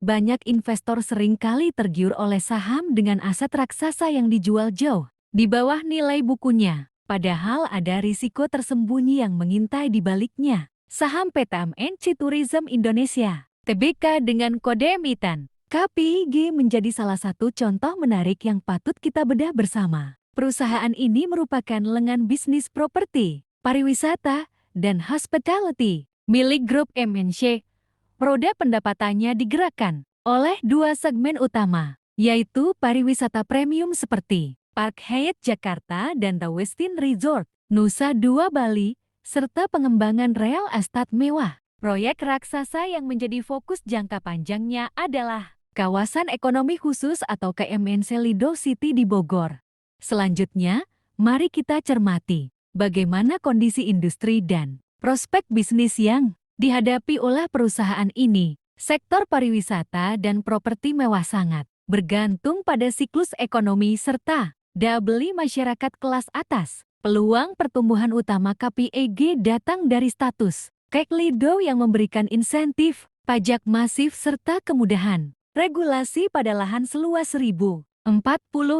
Banyak investor seringkali tergiur oleh saham dengan aset raksasa yang dijual jauh di bawah nilai bukunya. Padahal ada risiko tersembunyi yang mengintai di baliknya. Saham PTMNC Tourism Indonesia, TBK dengan kode emiten KPIG menjadi salah satu contoh menarik yang patut kita bedah bersama. Perusahaan ini merupakan lengan bisnis properti, pariwisata, dan hospitality milik grup MNC. Roda pendapatannya digerakkan oleh dua segmen utama, yaitu pariwisata premium seperti Park Hyatt Jakarta dan The Westin Resort, Nusa Dua Bali, serta pengembangan real estate mewah. Proyek raksasa yang menjadi fokus jangka panjangnya adalah kawasan ekonomi khusus atau KMNC Lido City di Bogor. Selanjutnya, mari kita cermati bagaimana kondisi industri dan prospek bisnis yang dihadapi oleh perusahaan ini. Sektor pariwisata dan properti mewah sangat bergantung pada siklus ekonomi serta daya beli masyarakat kelas atas. Peluang pertumbuhan utama KPIG datang dari status Kek Lido yang memberikan insentif, pajak masif serta kemudahan regulasi pada lahan seluas 1.040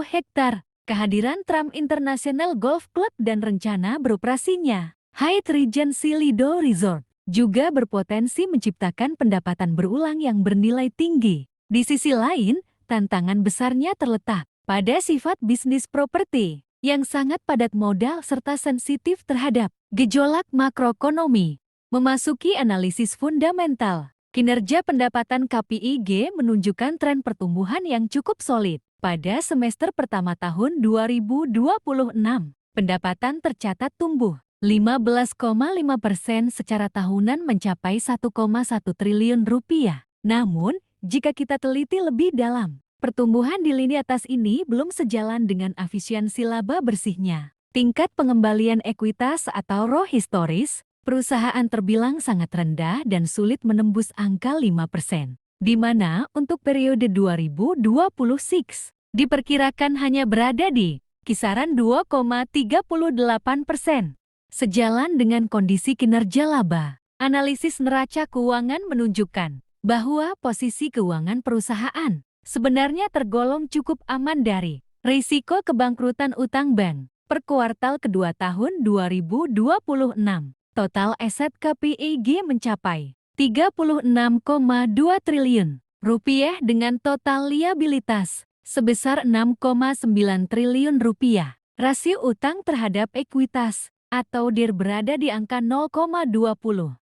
hektar, kehadiran Trump International Golf Club dan rencana beroperasinya Hyatt Regency Lido Resort juga berpotensi menciptakan pendapatan berulang yang bernilai tinggi. Di sisi lain, tantangan besarnya terletak pada sifat bisnis properti yang sangat padat modal serta sensitif terhadap gejolak makroekonomi. Memasuki analisis fundamental, kinerja pendapatan KPIG menunjukkan tren pertumbuhan yang cukup solid. Pada semester pertama tahun 2026, pendapatan tercatat tumbuh 15,5% secara tahunan mencapai 1,1 triliun rupiah. Namun, jika kita teliti lebih dalam, pertumbuhan di lini atas ini belum sejalan dengan efisiensi laba bersihnya. Tingkat pengembalian ekuitas atau ROE historis, perusahaan terbilang sangat rendah dan sulit menembus angka 5%. Di mana untuk periode 2026, diperkirakan hanya berada di kisaran 2,38%. Sejalan dengan kondisi kinerja laba, analisis neraca keuangan menunjukkan bahwa posisi keuangan perusahaan sebenarnya tergolong cukup aman dari risiko kebangkrutan utang bank. Per kuartal kedua tahun 2026, total aset KPIG mencapai 36,2 triliun rupiah dengan total liabilitas sebesar 6,9 triliun rupiah. Rasio utang terhadap ekuitas atau DIR berada di angka 0,24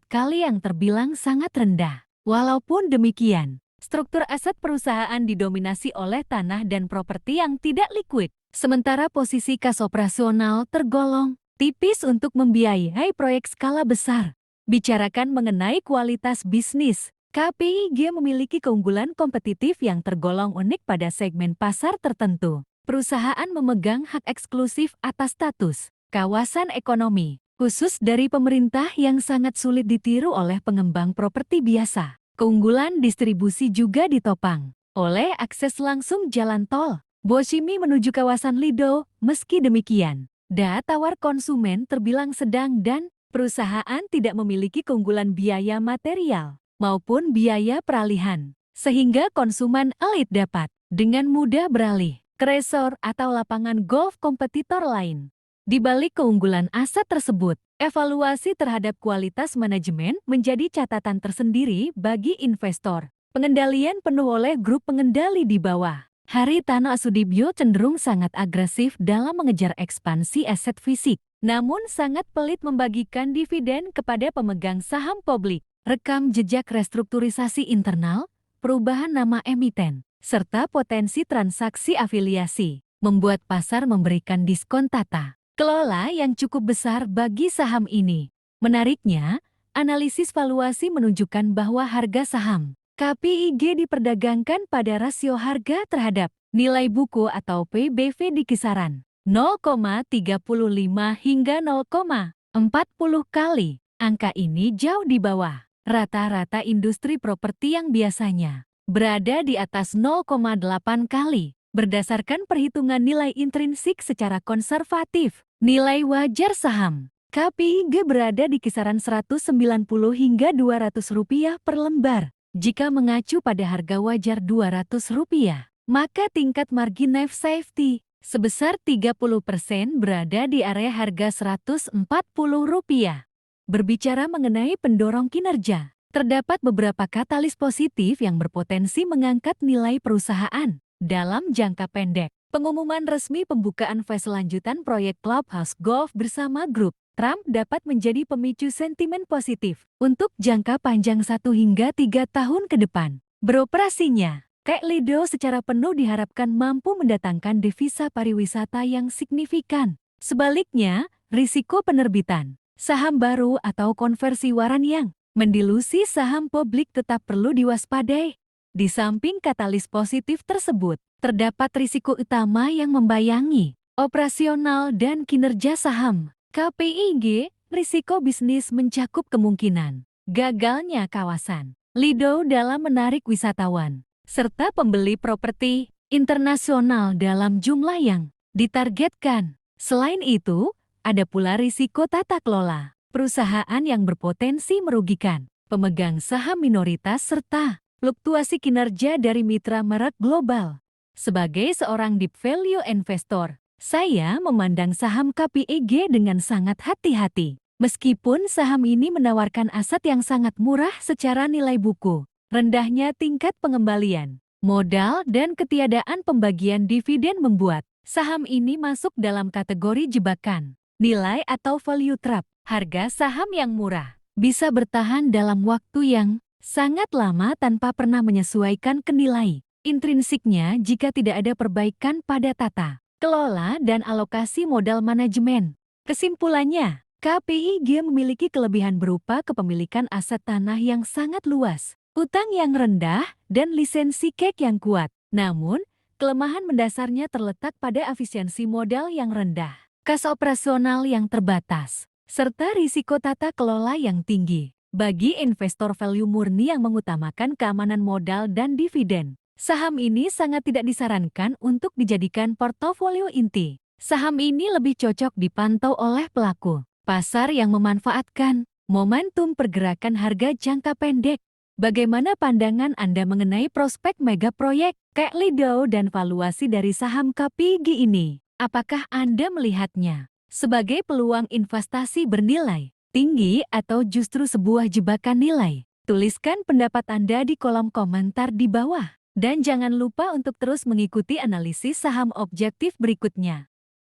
kali yang terbilang sangat rendah. Walaupun demikian, struktur aset perusahaan didominasi oleh tanah dan properti yang tidak likuid, sementara posisi kas operasional tergolong tipis untuk membiayai proyek skala besar. Bicarakan mengenai kualitas bisnis, KPIG memiliki keunggulan kompetitif yang tergolong unik pada segmen pasar tertentu. Perusahaan memegang hak eksklusif atas status kawasan ekonomi khusus dari pemerintah yang sangat sulit ditiru oleh pengembang properti biasa. Keunggulan distribusi juga ditopang oleh akses langsung jalan tol Boshimi menuju kawasan Lido. Meski demikian, daya tawar konsumen terbilang sedang dan perusahaan tidak memiliki keunggulan biaya material maupun biaya peralihan, sehingga konsumen elit dapat dengan mudah beralih ke resort atau lapangan golf kompetitor lain. Di balik keunggulan aset tersebut, evaluasi terhadap kualitas manajemen menjadi catatan tersendiri bagi investor. Pengendalian penuh oleh grup pengendali di bawah Haritano Sudibyo cenderung sangat agresif dalam mengejar ekspansi aset fisik, namun sangat pelit membagikan dividen kepada pemegang saham publik. Rekam jejak restrukturisasi internal, perubahan nama emiten, serta potensi transaksi afiliasi membuat pasar memberikan diskon tata kelola yang cukup besar bagi saham ini. Menariknya, analisis valuasi menunjukkan bahwa harga saham KPIG diperdagangkan pada rasio harga terhadap nilai buku atau PBV di kisaran 0,35 hingga 0,40 kali. Angka ini jauh di bawah rata-rata industri properti yang biasanya berada di atas 0,8 kali. Berdasarkan perhitungan nilai intrinsik secara konservatif, nilai wajar saham KPIG berada di kisaran 190 hingga 200 rupiah per lembar. Jika mengacu pada harga wajar Rp200, maka tingkat margin of safety sebesar 30% berada di area harga Rp140. Berbicara mengenai pendorong kinerja, terdapat beberapa katalis positif yang berpotensi mengangkat nilai perusahaan dalam jangka pendek. Pengumuman resmi pembukaan fase lanjutan proyek Clubhouse Golf bersama grup Trump dapat menjadi pemicu sentimen positif untuk jangka panjang 1 hingga 3 tahun ke depan. Beroperasinya Lido secara penuh diharapkan mampu mendatangkan devisa pariwisata yang signifikan. Sebaliknya, risiko penerbitan saham baru atau konversi waran yang mendilusi saham publik tetap perlu diwaspadai. Di samping katalis positif tersebut, terdapat risiko utama yang membayangi operasional dan kinerja saham. KPIG, risiko bisnis mencakup kemungkinan gagalnya kawasan Lido dalam menarik wisatawan serta pembeli properti internasional dalam jumlah yang ditargetkan. Selain itu, ada pula risiko tata kelola perusahaan yang berpotensi merugikan pemegang saham minoritas serta fluktuasi kinerja dari mitra merek global. Sebagai seorang deep value investor, saya memandang saham KPIG dengan sangat hati-hati. Meskipun saham ini menawarkan aset yang sangat murah secara nilai buku, rendahnya tingkat pengembalian modal dan ketiadaan pembagian dividen membuat saham ini masuk dalam kategori jebakan nilai atau value trap. Harga saham yang murah bisa bertahan dalam waktu yang sangat lama tanpa pernah menyesuaikan ke nilai intrinsiknya jika tidak ada perbaikan pada tata kelola dan alokasi modal manajemen. Kesimpulannya, KPIG memiliki kelebihan berupa kepemilikan aset tanah yang sangat luas, utang yang rendah, dan lisensi CAC yang kuat. Namun, kelemahan mendasarnya terletak pada efisiensi modal yang rendah, kas operasional yang terbatas, serta risiko tata kelola yang tinggi. Bagi investor value murni yang mengutamakan keamanan modal dan dividen, saham ini sangat tidak disarankan untuk dijadikan portofolio inti. Saham ini lebih cocok dipantau oleh pelaku pasar yang memanfaatkan momentum pergerakan harga jangka pendek. Bagaimana pandangan Anda mengenai prospek mega proyek Lido dan valuasi dari saham KPIG ini? Apakah Anda melihatnya sebagai peluang investasi bernilai tinggi atau justru sebuah jebakan nilai? Tuliskan pendapat Anda di kolom komentar di bawah. Dan jangan lupa untuk terus mengikuti analisis saham objektif berikutnya.